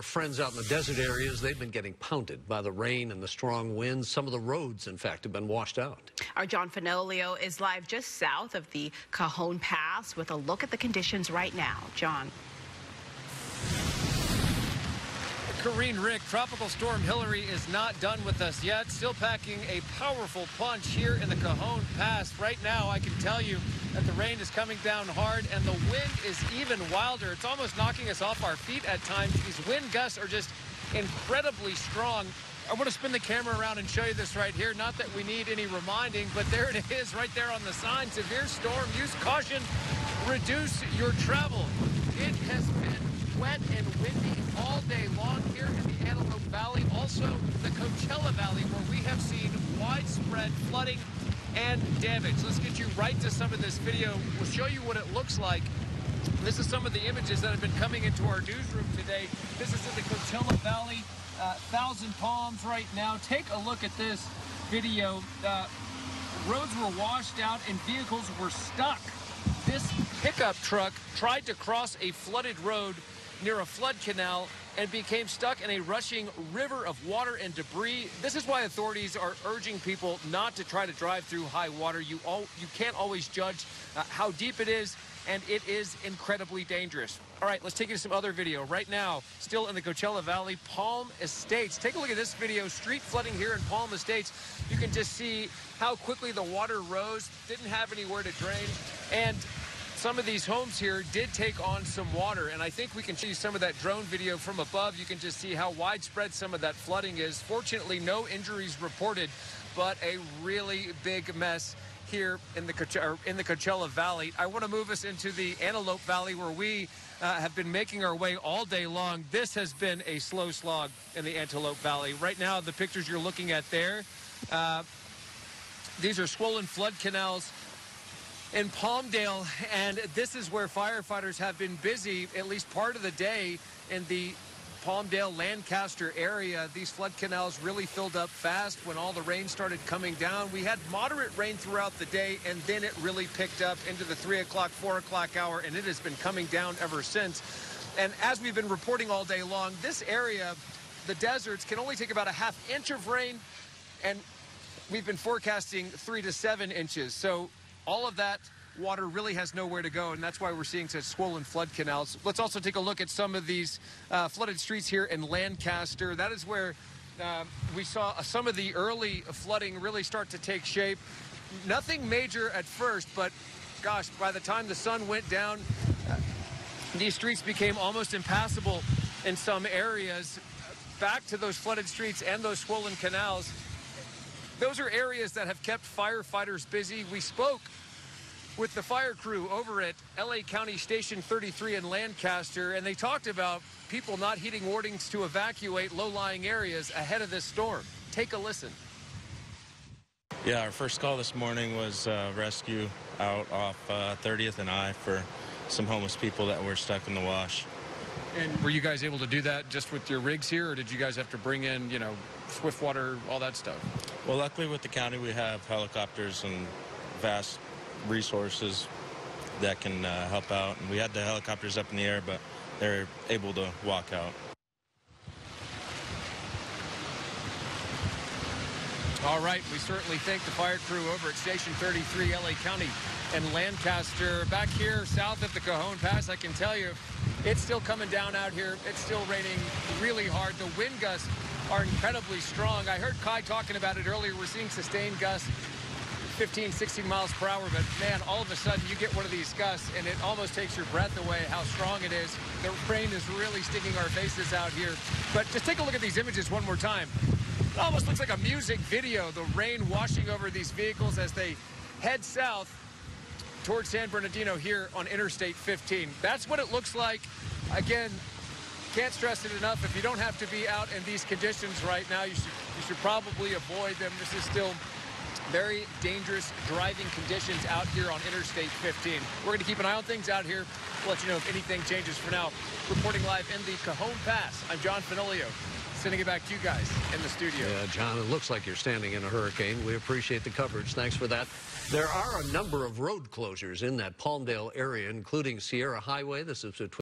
Friends out in the desert areas, they've been getting pounded by the rain and the strong winds. Some of the roads, in fact, have been washed out. Our John Fenolio is live just south of the Cajon Pass with a look at the conditions right now. John. Karine, Rick, Tropical Storm Hilary is not done with us yet. Still packing a powerful punch here in the Cajon Pass. Right now, I can tell you that the rain is coming down hard and the wind is even wilder. It's almost knocking us off our feet at times. These wind gusts are just incredibly strong. I want to spin the camera around and show you this right here. Not that we need any reminding, but there it is right there on the sign. Severe storm, use caution, reduce your travel. It has been wet and windy all day long here in the Antelope Valley, also the Coachella Valley, where we have seen widespread flooding and damage. Let's get you right to some of this video. We'll show you what it looks like. This is some of the images that have been coming into our newsroom today. This is in the Coachella Valley, Thousand Palms right now. Take a look at this video. Roads were washed out and vehicles were stuck. This pickup truck tried to cross a flooded road near a flood canal and became stuck in a rushing river of water and debris. This is why authorities are urging people not to try to drive through high water. You can't always judge how deep it is, and it is incredibly dangerous. All right, let's take you to some other video. Right now, still in the Coachella Valley, Palm Estates. Take a look at this video. Street flooding here in Palm Estates. You can just see how quickly the water rose, didn't have anywhere to drain, and some of these homes here did take on some water, and I think we can see some of that drone video from above. You can just see how widespread some of that flooding is. Fortunately, no injuries reported, but a really big mess here in the Coachella Valley. I want to move us into the Antelope Valley, where we have been making our way all day long. This has been a slow slog in the Antelope Valley. Right now, the pictures you're looking at there, these are swollen flood canals in Palmdale, and this is where firefighters have been busy at least part of the day in the Palmdale, Lancaster area. These flood canals really filled up fast when all the rain started coming down. We had moderate rain throughout the day, and then it really picked up into the 3 o'clock, 4 o'clock hour, and it has been coming down ever since. And as we've been reporting all day long, this area, the deserts, can only take about a ½ inch of rain, and we've been forecasting 3 to 7 inches. So all of that water really has nowhere to go, and that's why we're seeing such swollen flood canals. Let's also take a look at some of these flooded streets here in Lancaster. That is where we saw some of the early flooding really start to take shape. Nothing major at first, but gosh, by the time the sun went down, these streets became almost impassable in some areas. Back to those flooded streets and those swollen canals. Those are areas that have kept firefighters busy. We spoke with the fire crew over at LA County Station 33 in Lancaster, and they talked about people not heeding warnings to evacuate low-lying areas ahead of this storm. Take a listen. Yeah, our first call this morning was rescue out off 30th and I for some homeless people that were stuck in the wash. And were you guys able to do that just with your rigs here, or did you guys have to bring in, you know, swift water, all that stuff? Well, luckily with the county, we have helicopters and vast resources that can help out. And we had the helicopters up in the air, but they're able to walk out. All right, we certainly thank the fire crew over at Station 33, LA County and Lancaster. Back here south of the Cajon Pass, I can tell you, it's still coming down out here. It's still raining really hard. The wind gusts are incredibly strong. I heard Kai talking about it earlier. We're seeing sustained gusts, 15, 16 miles per hour, but man, all of a sudden you get one of these gusts and it almost takes your breath away how strong it is. The rain is really sticking our faces out here. But just take a look at these images one more time. It almost looks like a music video, the rain washing over these vehicles as they head south towards San Bernardino here on Interstate 15. That's what it looks like. Again, can't stress it enough. If you don't have to be out in these conditions right now, you should probably avoid them. This is still very dangerous driving conditions out here on Interstate 15. We're going to keep an eye on things out here. We'll let you know if anything changes. For now, reporting live in the Cajon Pass, I'm John Fenolio, sending it back to you guys in the studio. Yeah, John, it looks like you're standing in a hurricane. We appreciate the coverage. Thanks for that. There are a number of road closures in that Palmdale area, including Sierra Highway. This is between